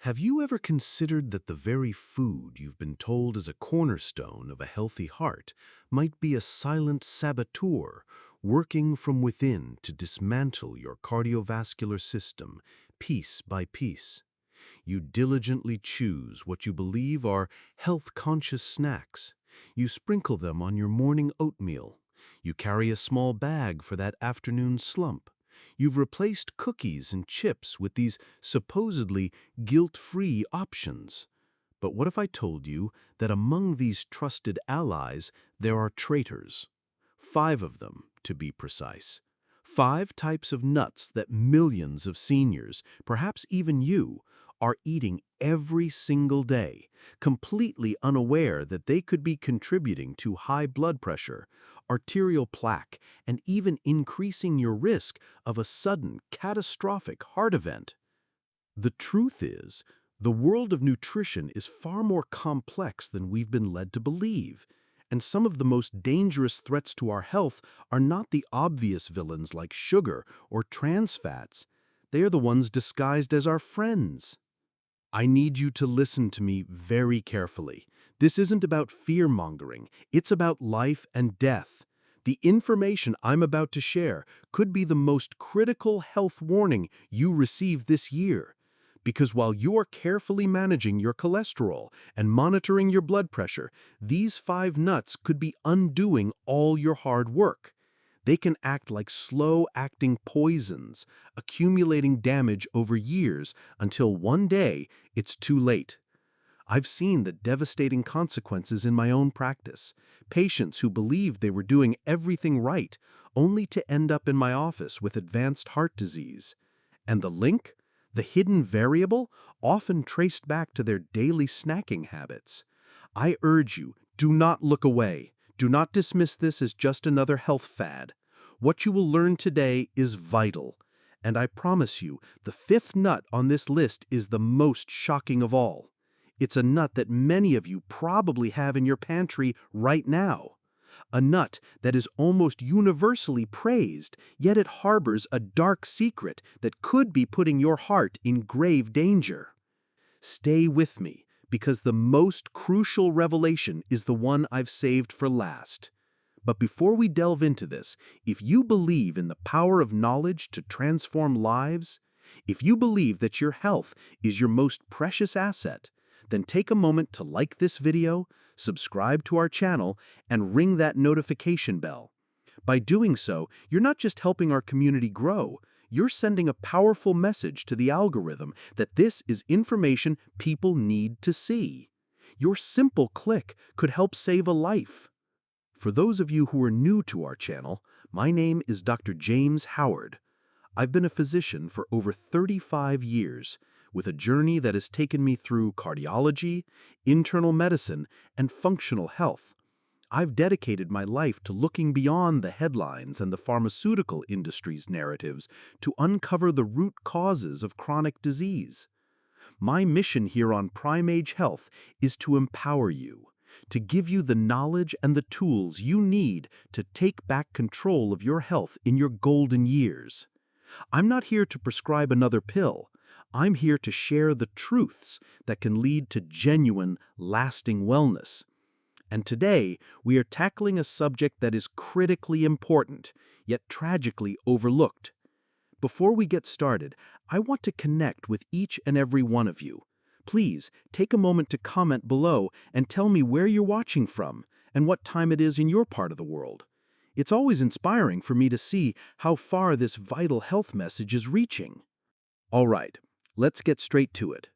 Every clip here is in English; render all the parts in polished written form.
Have you ever considered that the very food you've been told is a cornerstone of a healthy heart might be a silent saboteur working from within to dismantle your cardiovascular system piece by piece? You diligently choose what you believe are health-conscious snacks. You sprinkle them on your morning oatmeal. You carry a small bag for that afternoon slump. You've replaced cookies and chips with these supposedly guilt-free options. But what if I told you that among these trusted allies there are traitors? 5 of them, to be precise. 5 types of nuts that millions of seniors, perhaps even you, are eating every single day, completely unaware that they could be contributing to high blood pressure, arterial plaque, and even increasing your risk of a sudden, catastrophic heart event. The truth is, the world of nutrition is far more complex than we've been led to believe, and some of the most dangerous threats to our health are not the obvious villains like sugar or trans fats. They are the ones disguised as our friends. I need you to listen to me very carefully. This isn't about fear-mongering, it's about life and death. The information I'm about to share could be the most critical health warning you receive this year. Because while you're carefully managing your cholesterol and monitoring your blood pressure, these 5 nuts could be undoing all your hard work. They can act like slow-acting poisons, accumulating damage over years until one day it's too late. I've seen the devastating consequences in my own practice. Patients who believed they were doing everything right, only to end up in my office with advanced heart disease. And the link? The hidden variable? Often traced back to their daily snacking habits. I urge you, do not look away. Do not dismiss this as just another health fad. What you will learn today is vital. And I promise you, the 5th nut on this list is the most shocking of all. It's a nut that many of you probably have in your pantry right now. A nut that is almost universally praised, yet it harbors a dark secret that could be putting your heart in grave danger. Stay with me, because the most crucial revelation is the one I've saved for last. But before we delve into this, if you believe in the power of knowledge to transform lives, if you believe that your health is your most precious asset, then take a moment to like this video, subscribe to our channel, and ring that notification bell. By doing so, you're not just helping our community grow, you're sending a powerful message to the algorithm that this is information people need to see. Your simple click could help save a life. For those of you who are new to our channel, my name is Dr. James Howard. I've been a physician for over 35 years, with a journey that has taken me through cardiology, internal medicine, and functional health. I've dedicated my life to looking beyond the headlines and the pharmaceutical industry's narratives to uncover the root causes of chronic disease. My mission here on Prime Age Health is to empower you, to give you the knowledge and the tools you need to take back control of your health in your golden years. I'm not here to prescribe another pill. I'm here to share the truths that can lead to genuine, lasting wellness. And today, we are tackling a subject that is critically important, yet tragically overlooked. Before we get started, I want to connect with each and every one of you. Please take a moment to comment below and tell me where you're watching from and what time it is in your part of the world. It's always inspiring for me to see how far this vital health message is reaching. All right, let's get straight to it.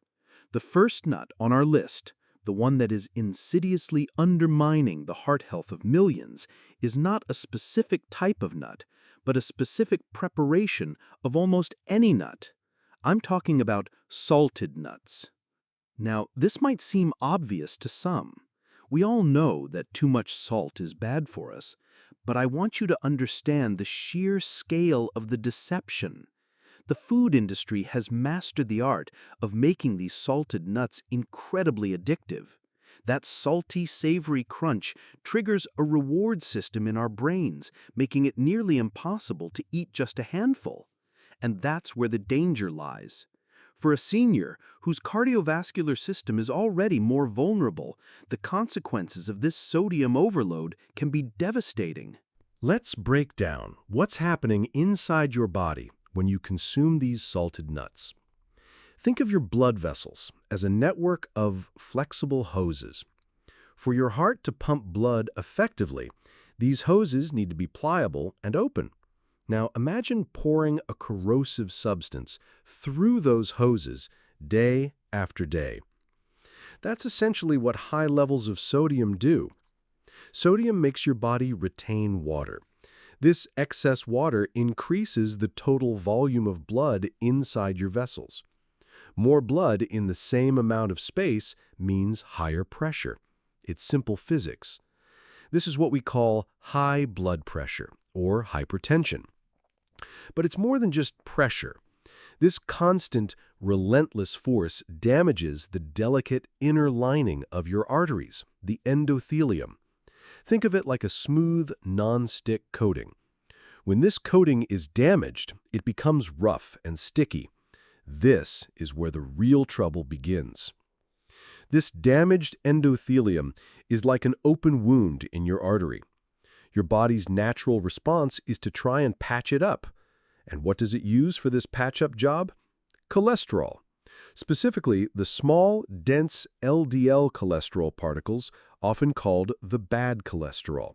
The first nut on our list, the one that is insidiously undermining the heart health of millions, is not a specific type of nut, but a specific preparation of almost any nut. I'm talking about salted nuts. Now, this might seem obvious to some. We all know that too much salt is bad for us, but I want you to understand the sheer scale of the deception. The food industry has mastered the art of making these salted nuts incredibly addictive. That salty, savory crunch triggers a reward system in our brains, making it nearly impossible to eat just a handful. And that's where the danger lies. For a senior whose cardiovascular system is already more vulnerable, the consequences of this sodium overload can be devastating. Let's break down what's happening inside your body when you consume these salted nuts. Think of your blood vessels as a network of flexible hoses. For your heart to pump blood effectively, these hoses need to be pliable and open. Now imagine pouring a corrosive substance through those hoses day after day. That's essentially what high levels of sodium do. Sodium makes your body retain water. This excess water increases the total volume of blood inside your vessels. More blood in the same amount of space means higher pressure. It's simple physics. This is what we call high blood pressure or hypertension. But it's more than just pressure. This constant, relentless force damages the delicate inner lining of your arteries, the endothelium. Think of it like a smooth, non-stick coating. When this coating is damaged, it becomes rough and sticky. This is where the real trouble begins. This damaged endothelium is like an open wound in your artery. Your body's natural response is to try and patch it up. And what does it use for this patch-up job? Cholesterol. Specifically, the small, dense LDL cholesterol particles, often called the bad cholesterol.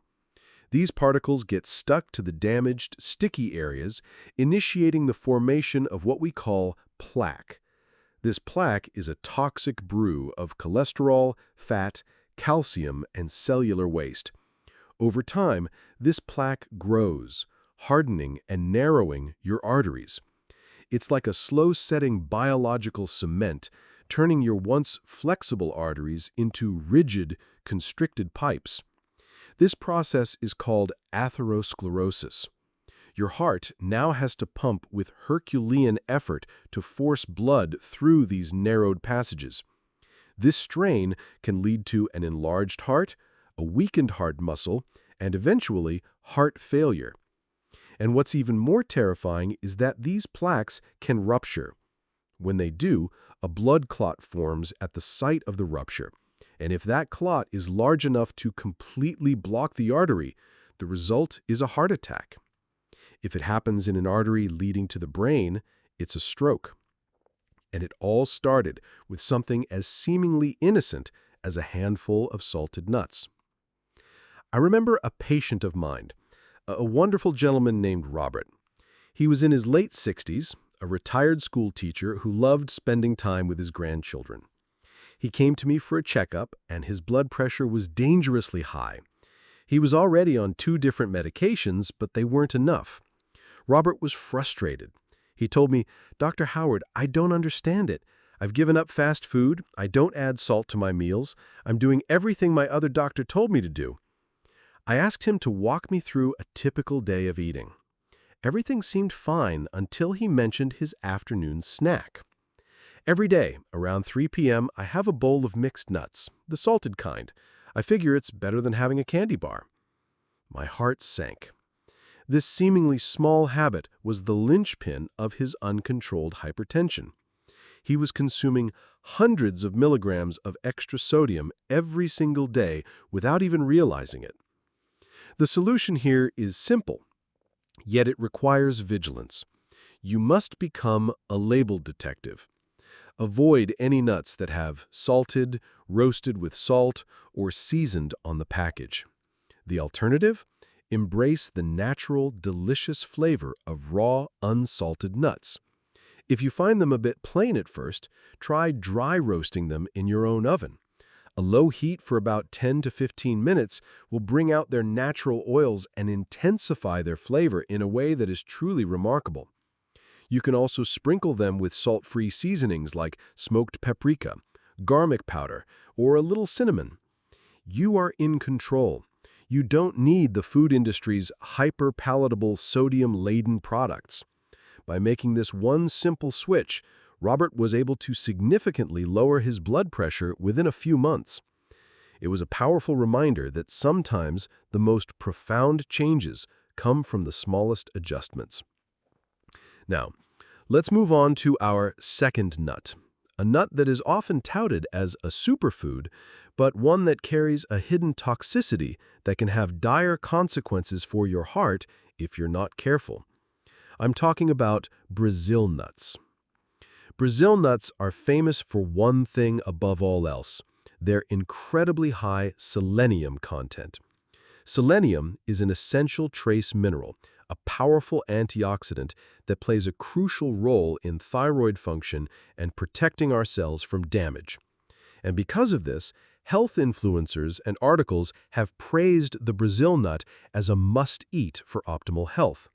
These particles get stuck to the damaged, sticky areas, initiating the formation of what we call plaque. This plaque is a toxic brew of cholesterol, fat, calcium, and cellular waste. Over time, this plaque grows, hardening and narrowing your arteries. It's like a slow-setting biological cement, turning your once flexible arteries into rigid, constricted pipes. This process is called atherosclerosis. Your heart now has to pump with Herculean effort to force blood through these narrowed passages. This strain can lead to an enlarged heart, a weakened heart muscle, and eventually heart failure. And what's even more terrifying is that these plaques can rupture. When they do, a blood clot forms at the site of the rupture. And if that clot is large enough to completely block the artery, the result is a heart attack. If it happens in an artery leading to the brain, it's a stroke. And it all started with something as seemingly innocent as a handful of salted nuts. I remember a patient of mine, a wonderful gentleman named Robert. He was in his late 60s, a retired school teacher who loved spending time with his grandchildren. He came to me for a checkup, and his blood pressure was dangerously high. He was already on 2 different medications, but they weren't enough. Robert was frustrated. He told me, "Dr. Howard, I don't understand it. I've given up fast food, I don't add salt to my meals, I'm doing everything my other doctor told me to do." I asked him to walk me through a typical day of eating. Everything seemed fine until he mentioned his afternoon snack. Every day, around 3 p.m., I have a bowl of mixed nuts, the salted kind. I figure it's better than having a candy bar. My heart sank. This seemingly small habit was the linchpin of his uncontrolled hypertension. He was consuming hundreds of milligrams of extra sodium every single day without even realizing it. The solution here is simple, yet it requires vigilance. You must become a label detective. Avoid any nuts that have salted, roasted with salt, or seasoned on the package. The alternative? Embrace the natural, delicious flavor of raw, unsalted nuts. If you find them a bit plain at first, try dry roasting them in your own oven. A low heat for about 10 to 15 minutes will bring out their natural oils and intensify their flavor in a way that is truly remarkable. You can also sprinkle them with salt-free seasonings like smoked paprika, garlic powder, or a little cinnamon. You are in control. You don't need the food industry's hyper-palatable sodium-laden products. By making this one simple switch, Robert was able to significantly lower his blood pressure within a few months. It was a powerful reminder that sometimes the most profound changes come from the smallest adjustments. Now, Let's move on to our second nut, a nut that is often touted as a superfood, but one that carries a hidden toxicity that can have dire consequences for your heart if you're not careful. I'm talking about Brazil nuts. Brazil nuts are famous for one thing above all else: their incredibly high selenium content. Selenium is an essential trace mineral, a powerful antioxidant that plays a crucial role in thyroid function and protecting our cells from damage. And because of this, health influencers and articles have praised the Brazil nut as a must-eat for optimal health.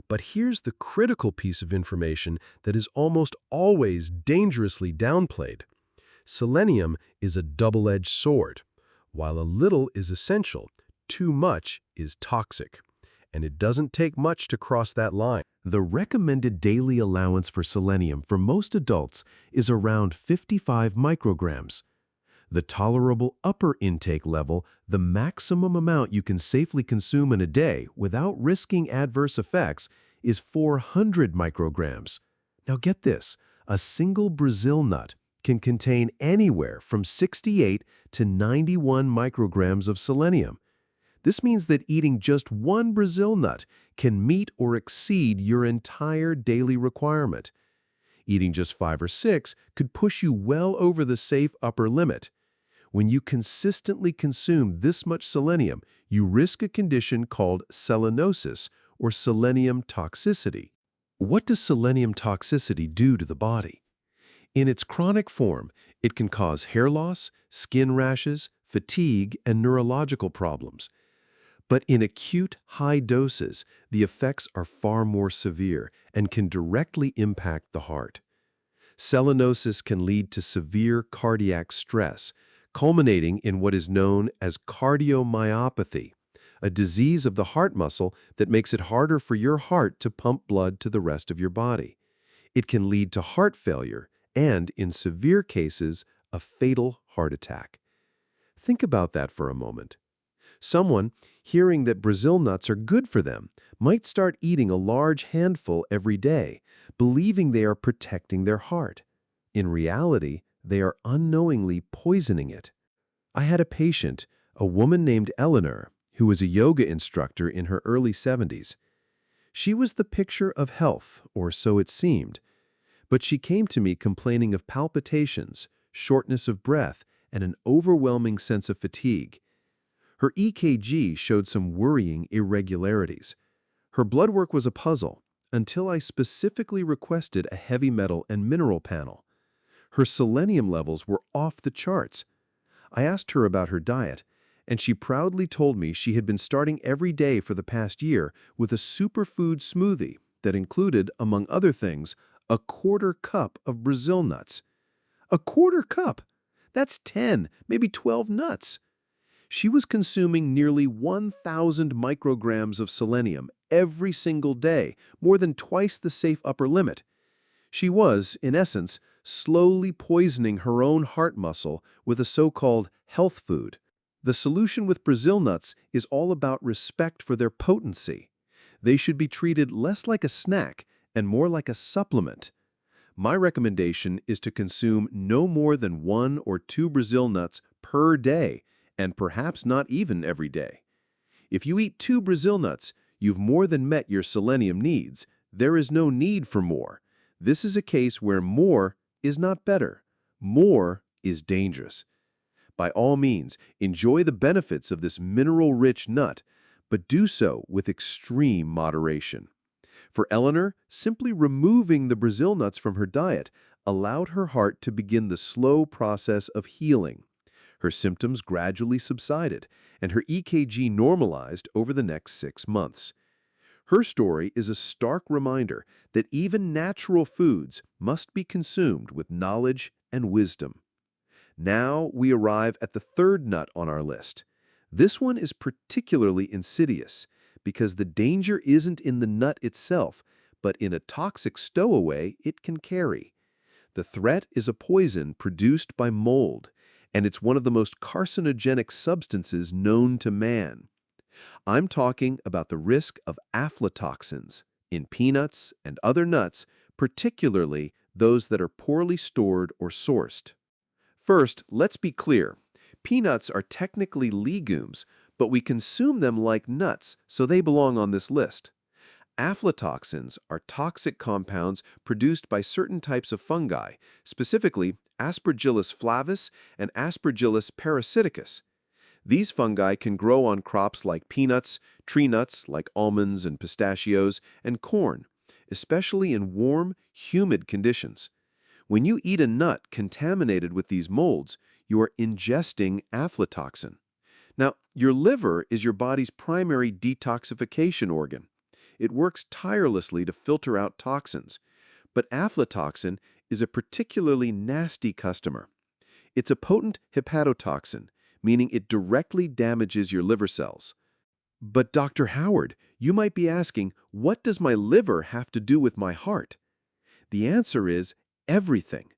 But here's the critical piece of information that is almost always dangerously downplayed. Selenium is a double-edged sword. While a little is essential, too much is toxic. And it doesn't take much to cross that line. The recommended daily allowance for selenium for most adults is around 55 micrograms. The tolerable upper intake level, the maximum amount you can safely consume in a day without risking adverse effects, is 400 micrograms. Now get this, a single Brazil nut can contain anywhere from 68 to 91 micrograms of selenium. This means that eating just one Brazil nut can meet or exceed your entire daily requirement. Eating just 5 or 6 could push you well over the safe upper limit. When you consistently consume this much selenium, you risk a condition called selenosis, or selenium toxicity. What does selenium toxicity do to the body? In its chronic form, it can cause hair loss, skin rashes, fatigue, and neurological problems. But in acute, high doses, the effects are far more severe and can directly impact the heart. Selenosis can lead to severe cardiac stress, culminating in what is known as cardiomyopathy, a disease of the heart muscle that makes it harder for your heart to pump blood to the rest of your body. It can lead to heart failure and, in severe cases, a fatal heart attack. Think about that for a moment. Someone, hearing that Brazil nuts are good for them, might start eating a large handful every day, believing they are protecting their heart. In reality, they are unknowingly poisoning it. I had a patient, a woman named Eleanor, who was a yoga instructor in her early 70s. She was the picture of health, or so it seemed, but she came to me complaining of palpitations, shortness of breath, and an overwhelming sense of fatigue. Her EKG showed some worrying irregularities. Her blood work was a puzzle, until I specifically requested a heavy metal and mineral panel. Her selenium levels were off the charts. I asked her about her diet, and she proudly told me she had been starting every day for the past year with a superfood smoothie that included, among other things, a quarter cup of Brazil nuts. A quarter cup? That's 10, maybe 12 nuts. She was consuming nearly 1,000 micrograms of selenium every single day, more than twice the safe upper limit. She was, in essence, slowly poisoning her own heart muscle with a so-called health food. The solution with Brazil nuts is all about respect for their potency. They should be treated less like a snack and more like a supplement. My recommendation is to consume no more than 1 or 2 Brazil nuts per day, and perhaps not even every day. If you eat 2 Brazil nuts, you've more than met your selenium needs. There is no need for more. This is a case where more is not better. More is dangerous. By all means, enjoy the benefits of this mineral-rich nut, but do so with extreme moderation. For Eleanor, simply removing the Brazil nuts from her diet allowed her heart to begin the slow process of healing. Her symptoms gradually subsided, and her EKG normalized over the next 6 months. Her story is a stark reminder that even natural foods must be consumed with knowledge and wisdom. Now we arrive at the third nut on our list. This one is particularly insidious because the danger isn't in the nut itself, but in a toxic stowaway it can carry. The threat is a poison produced by mold, and it's one of the most carcinogenic substances known to man. I'm talking about the risk of aflatoxins in peanuts and other nuts particularly those that are poorly stored or sourced. First, let's be clear. Peanuts are technically legumes, but we consume them like nuts, so they belong on this list. Aflatoxins are toxic compounds produced by certain types of fungi, specifically Aspergillus flavus and Aspergillus parasiticus. These fungi can grow on crops like peanuts, tree nuts like almonds and pistachios, and corn, especially in warm, humid conditions. When you eat a nut contaminated with these molds, you are ingesting aflatoxin. Now, your liver is your body's primary detoxification organ. It works tirelessly to filter out toxins, but aflatoxin is a particularly nasty customer. It's a potent hepatotoxin, meaning it directly damages your liver cells. But Dr. Howard, you might be asking, what does my liver have to do with my heart? The answer is everything.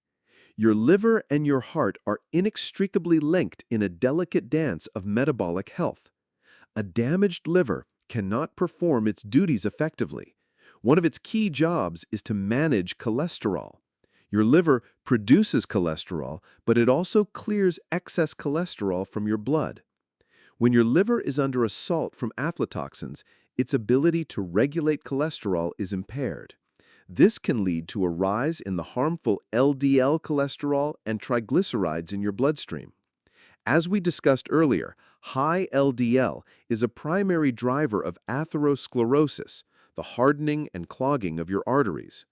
Your liver and your heart are inextricably linked in a delicate dance of metabolic health. A damaged liver cannot perform its duties effectively. One of its key jobs is to manage cholesterol. Your liver produces cholesterol, but it also clears excess cholesterol from your blood. When your liver is under assault from aflatoxins, its ability to regulate cholesterol is impaired. This can lead to a rise in the harmful LDL cholesterol and triglycerides in your bloodstream. As we discussed earlier, high LDL is a primary driver of atherosclerosis, the hardening and clogging of your arteries.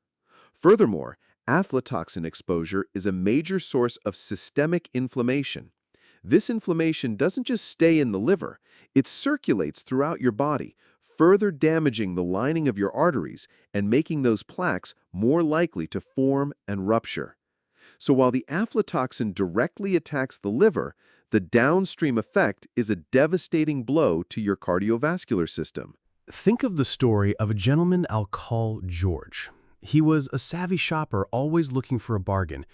Furthermore, aflatoxin exposure is a major source of systemic inflammation. This inflammation doesn't just stay in the liver, it circulates throughout your body, further damaging the lining of your arteries and making those plaques more likely to form and rupture. So while the aflatoxin directly attacks the liver, the downstream effect is a devastating blow to your cardiovascular system. Think of the story of a gentleman I'll call George. He was a savvy shopper always looking for a bargain.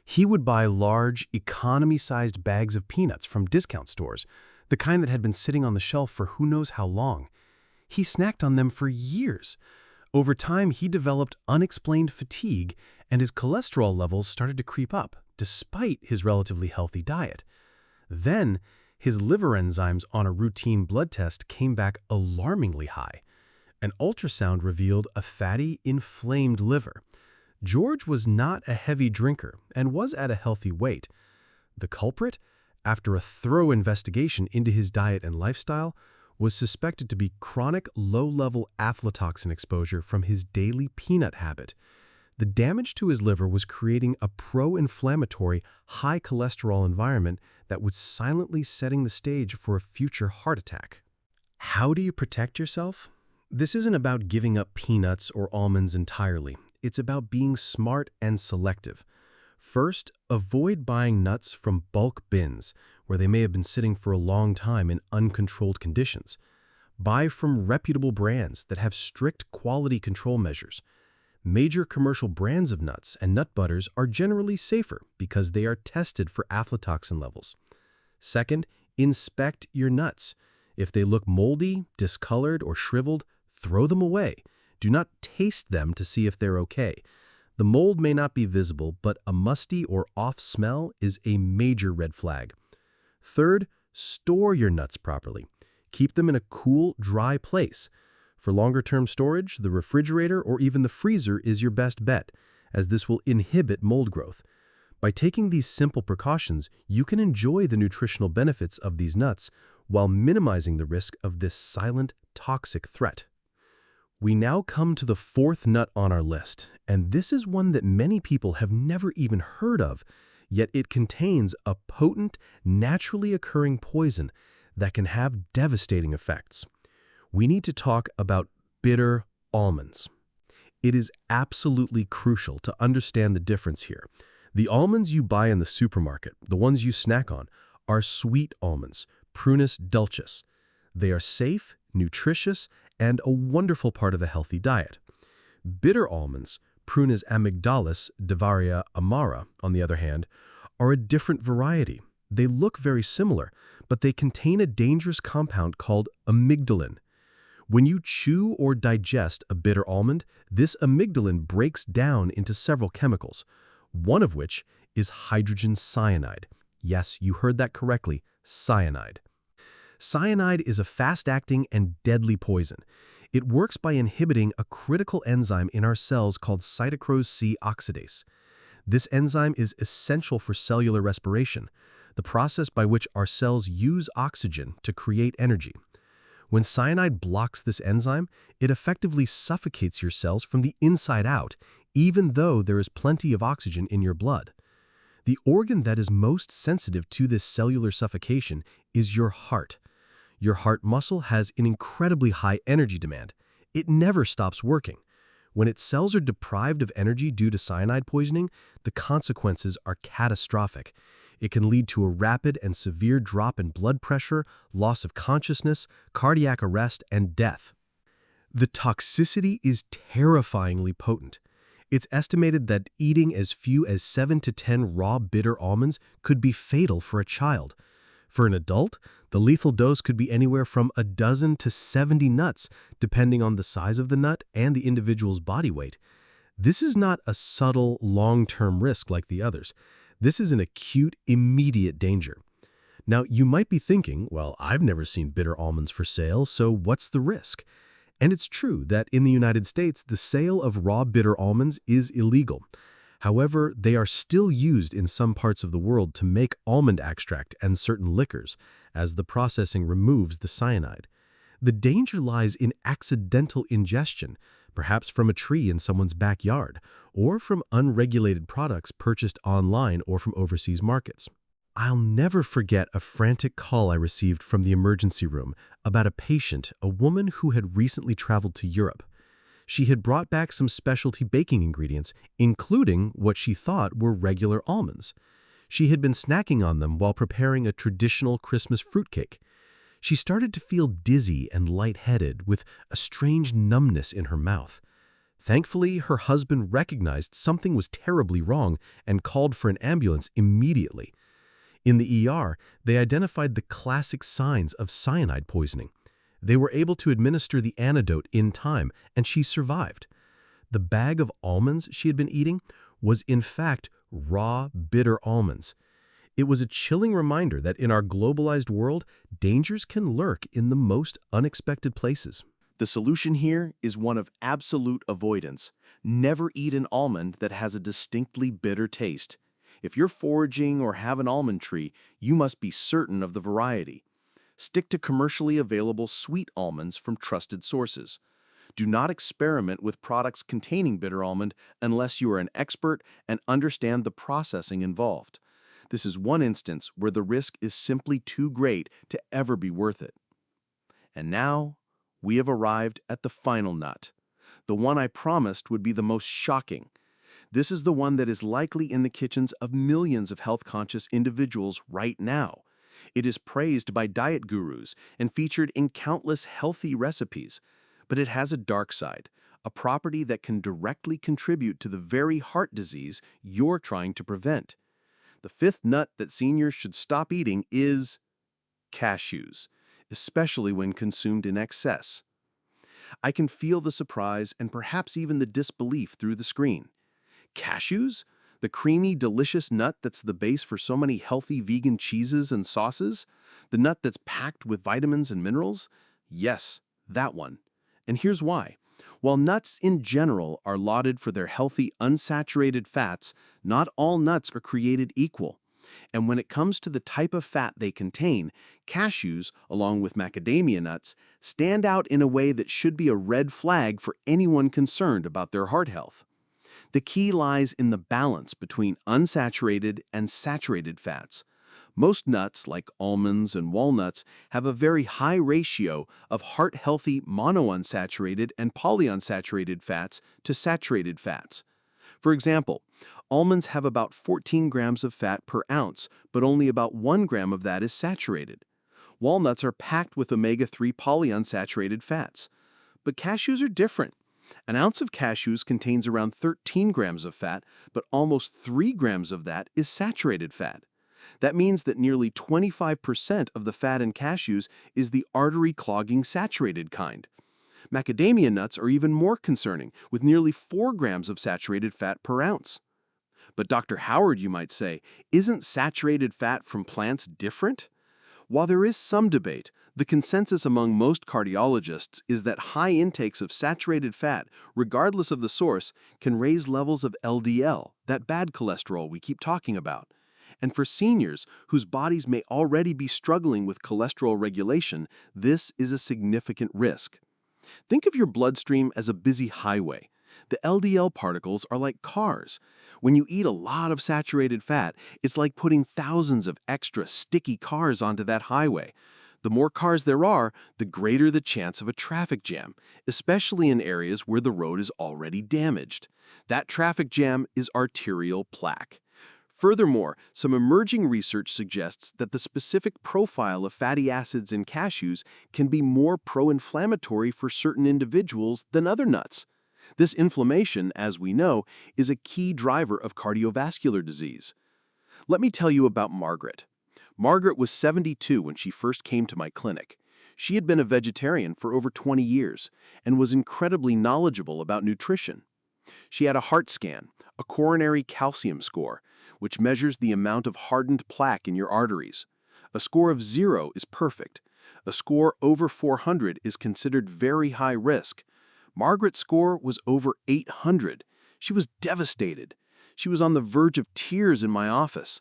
He would buy large, economy-sized bags of peanuts from discount stores, the kind that had been sitting on the shelf for who knows how long. He snacked on them for years. Over time, he developed unexplained fatigue, and his cholesterol levels started to creep up, despite his relatively healthy diet. Then, his liver enzymes on a routine blood test came back alarmingly high. An ultrasound revealed a fatty, inflamed liver. George was not a heavy drinker and was at a healthy weight. The culprit, after a thorough investigation into his diet and lifestyle, was suspected to be chronic low-level aflatoxin exposure from his daily peanut habit. The damage to his liver was creating a pro-inflammatory, high-cholesterol environment that was silently setting the stage for a future heart attack. How do you protect yourself? This isn't about giving up peanuts or almonds entirely. It's about being smart and selective. First, avoid buying nuts from bulk bins, where they may have been sitting for a long time in uncontrolled conditions. Buy from reputable brands that have strict quality control measures. Major commercial brands of nuts and nut butters are generally safer because they are tested for aflatoxin levels. Second, inspect your nuts. If they look moldy, discolored, or shriveled, throw them away. Do not taste them to see if they're okay. The mold may not be visible, but a musty or off smell is a major red flag. Third, store your nuts properly. Keep them in a cool, dry place. For longer-term storage, the refrigerator or even the freezer is your best bet, as this will inhibit mold growth. By taking these simple precautions, you can enjoy the nutritional benefits of these nuts while minimizing the risk of this silent, toxic threat. We now come to the fourth nut on our list, and this is one that many people have never even heard of, yet it contains a potent, naturally occurring poison that can have devastating effects. We need to talk about bitter almonds. It is absolutely crucial to understand the difference here. The almonds you buy in the supermarket, the ones you snack on, are sweet almonds, Prunus dulcis. They are safe, nutritious, and a wonderful part of a healthy diet. Bitter almonds, Prunus amygdalis divaria amara, on the other hand, are a different variety. They look very similar, but they contain a dangerous compound called amygdalin. When you chew or digest a bitter almond, this amygdalin breaks down into several chemicals, one of which is hydrogen cyanide. Yes, you heard that correctly, cyanide. Cyanide is a fast-acting and deadly poison. It works by inhibiting a critical enzyme in our cells called cytochrome C oxidase. This enzyme is essential for cellular respiration, the process by which our cells use oxygen to create energy. When cyanide blocks this enzyme, it effectively suffocates your cells from the inside out, even though there is plenty of oxygen in your blood. The organ that is most sensitive to this cellular suffocation is your heart. Your heart muscle has an incredibly high energy demand. It never stops working. When its cells are deprived of energy due to cyanide poisoning, the consequences are catastrophic. It can lead to a rapid and severe drop in blood pressure, loss of consciousness, cardiac arrest, and death. The toxicity is terrifyingly potent. It's estimated that eating as few as 7 to 10 raw bitter almonds could be fatal for a child. For an adult, the lethal dose could be anywhere from a dozen to 70 nuts, depending on the size of the nut and the individual's body weight. This is not a subtle, long-term risk like the others. This is an acute, immediate danger. Now, you might be thinking, well, I've never seen bitter almonds for sale, so what's the risk? And it's true that in the United States, the sale of raw bitter almonds is illegal. However, they are still used in some parts of the world to make almond extract and certain liquors, as the processing removes the cyanide. The danger lies in accidental ingestion, perhaps from a tree in someone's backyard, or from unregulated products purchased online or from overseas markets. I'll never forget a frantic call I received from the emergency room about a patient, a woman who had recently traveled to Europe. She had brought back some specialty baking ingredients, including what she thought were regular almonds. She had been snacking on them while preparing a traditional Christmas fruitcake. She started to feel dizzy and lightheaded with a strange numbness in her mouth. Thankfully, her husband recognized something was terribly wrong and called for an ambulance immediately. In the ER, they identified the classic signs of cyanide poisoning. They were able to administer the antidote in time, and she survived. The bag of almonds she had been eating was in fact raw, bitter almonds. It was a chilling reminder that in our globalized world, dangers can lurk in the most unexpected places. The solution here is one of absolute avoidance. Never eat an almond that has a distinctly bitter taste. If you're foraging or have an almond tree, you must be certain of the variety. Stick to commercially available sweet almonds from trusted sources. Do not experiment with products containing bitter almond unless you are an expert and understand the processing involved. This is one instance where the risk is simply too great to ever be worth it. And now, we have arrived at the final nut, the one I promised would be the most shocking. This is the one that is likely in the kitchens of millions of health-conscious individuals right now. It is praised by diet gurus and featured in countless healthy recipes, but it has a dark side, a property that can directly contribute to the very heart disease you're trying to prevent. The fifth nut that seniors should stop eating is cashews, especially when consumed in excess. I can feel the surprise and perhaps even the disbelief through the screen. Cashews? The creamy, delicious nut that's the base for so many healthy vegan cheeses and sauces? The nut that's packed with vitamins and minerals? Yes, that one. And here's why. While nuts in general are lauded for their healthy, unsaturated fats, not all nuts are created equal. And when it comes to the type of fat they contain, cashews, along with macadamia nuts, stand out in a way that should be a red flag for anyone concerned about their heart health. The key lies in the balance between unsaturated and saturated fats. Most nuts, like almonds and walnuts, have a very high ratio of heart-healthy monounsaturated and polyunsaturated fats to saturated fats. For example, almonds have about 14 grams of fat per ounce, but only about 1 gram of that is saturated. Walnuts are packed with omega-3 polyunsaturated fats. But cashews are different. An ounce of cashews contains around 13 grams of fat, but almost 3 grams of that is saturated fat. That means that nearly 25% of the fat in cashews is the artery-clogging saturated kind. Macadamia nuts are even more concerning, with nearly 4 grams of saturated fat per ounce. But Dr. Howard, you might say, isn't saturated fat from plants different? While there is some debate, the consensus among most cardiologists is that high intakes of saturated fat, regardless of the source, can raise levels of LDL, that bad cholesterol we keep talking about. And for seniors whose bodies may already be struggling with cholesterol regulation, this is a significant risk. Think of your bloodstream as a busy highway. The LDL particles are like cars. When you eat a lot of saturated fat, it's like putting thousands of extra sticky cars onto that highway. The more cars there are, the greater the chance of a traffic jam, especially in areas where the road is already damaged. That traffic jam is arterial plaque. Furthermore, some emerging research suggests that the specific profile of fatty acids in cashews can be more pro-inflammatory for certain individuals than other nuts. This inflammation, as we know, is a key driver of cardiovascular disease. Let me tell you about Margaret. Margaret was 72 when she first came to my clinic. She had been a vegetarian for over 20 years and was incredibly knowledgeable about nutrition. She had a heart scan, a coronary calcium score, which measures the amount of hardened plaque in your arteries. A score of 0 is perfect. A score over 400 is considered very high risk. Margaret's score was over 800. She was devastated. She was on the verge of tears in my office.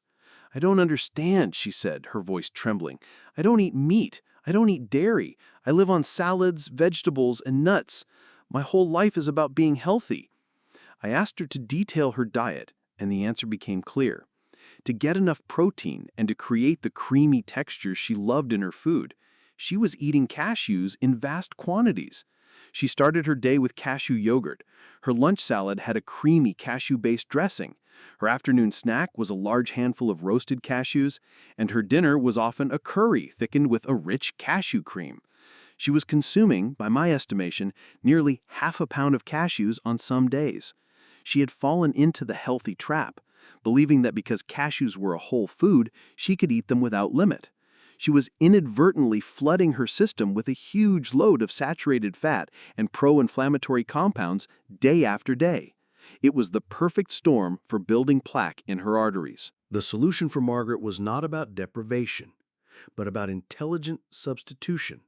"I don't understand," she said, her voice trembling. "I don't eat meat. I don't eat dairy. I live on salads, vegetables, and nuts. My whole life is about being healthy." I asked her to detail her diet, and the answer became clear. To get enough protein and to create the creamy textures she loved in her food, she was eating cashews in vast quantities. She started her day with cashew yogurt. Her lunch salad had a creamy cashew-based dressing. Her afternoon snack was a large handful of roasted cashews, and her dinner was often a curry thickened with a rich cashew cream. She was consuming, by my estimation, nearly half a pound of cashews on some days. She had fallen into the healthy trap, believing that because cashews were a whole food, she could eat them without limit. She was inadvertently flooding her system with a huge load of saturated fat and pro-inflammatory compounds day after day. It was the perfect storm for building plaque in her arteries. The solution for Margaret was not about deprivation, but about intelligent substitution.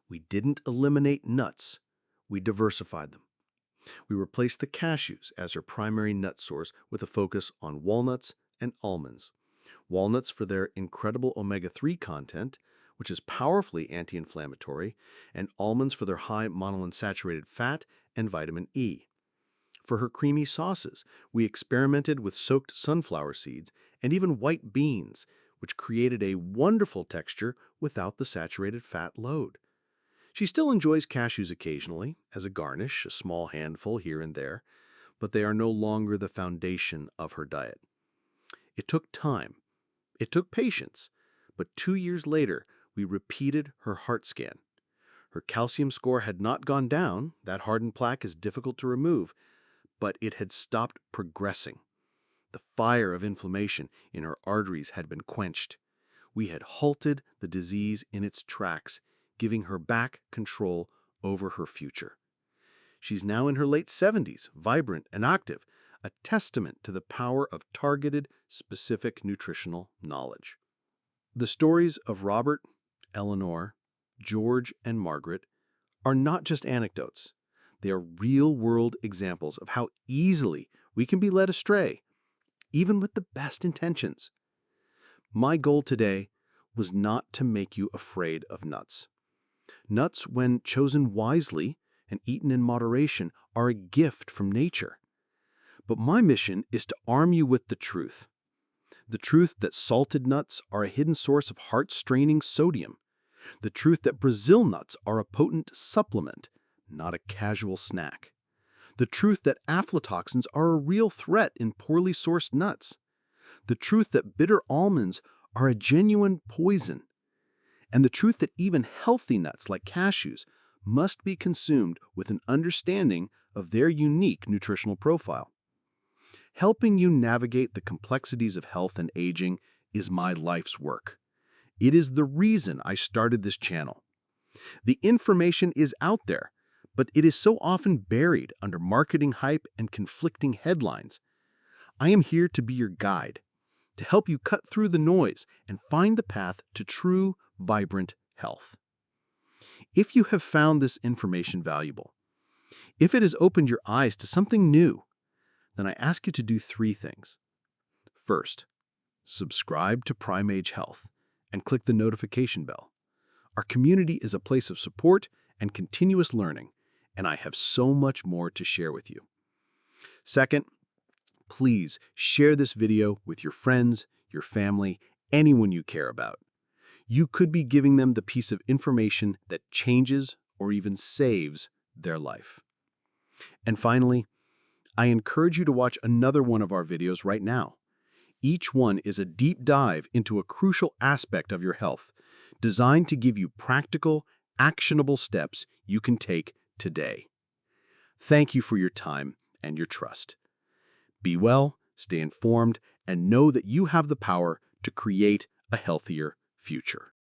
We didn't eliminate nuts, we diversified them. We replaced the cashews as her primary nut source with a focus on walnuts and almonds. Walnuts for their incredible omega-3 content, which is powerfully anti-inflammatory, and almonds for their high monounsaturated fat and vitamin E. For her creamy sauces, we experimented with soaked sunflower seeds and even white beans, which created a wonderful texture without the saturated fat load. She still enjoys cashews occasionally, as a garnish, a small handful here and there, but they are no longer the foundation of her diet. It took time. It took patience, but 2 years later, we repeated her heart scan. Her calcium score had not gone down, that hardened plaque is difficult to remove, but it had stopped progressing. The fire of inflammation in her arteries had been quenched. We had halted the disease in its tracks, giving her back control over her future. She's now in her late 70s, vibrant and active, a testament to the power of targeted, specific nutritional knowledge. The stories of Robert, Eleanor, George, and Margaret are not just anecdotes. They are real-world examples of how easily we can be led astray, even with the best intentions. My goal today was not to make you afraid of nuts. Nuts, when chosen wisely and eaten in moderation, are a gift from nature. But my mission is to arm you with the truth that salted nuts are a hidden source of heart-straining sodium, the truth that Brazil nuts are a potent supplement, not a casual snack, the truth that aflatoxins are a real threat in poorly sourced nuts, the truth that bitter almonds are a genuine poison, and the truth that even healthy nuts like cashews must be consumed with an understanding of their unique nutritional profile. Helping you navigate the complexities of health and aging is my life's work. It is the reason I started this channel. The information is out there, but it is so often buried under marketing hype and conflicting headlines. I am here to be your guide, to help you cut through the noise and find the path to true, vibrant health. If you have found this information valuable, if it has opened your eyes to something new, then I ask you to do 3 things. First, subscribe to Prime Age Health and click the notification bell. Our community is a place of support and continuous learning, and I have so much more to share with you. Second, please share this video with your friends, your family, anyone you care about. You could be giving them the piece of information that changes or even saves their life. And finally, I encourage you to watch another one of our videos right now. Each one is a deep dive into a crucial aspect of your health, designed to give you practical, actionable steps you can take today. Thank you for your time and your trust. Be well, stay informed, and know that you have the power to create a healthier future.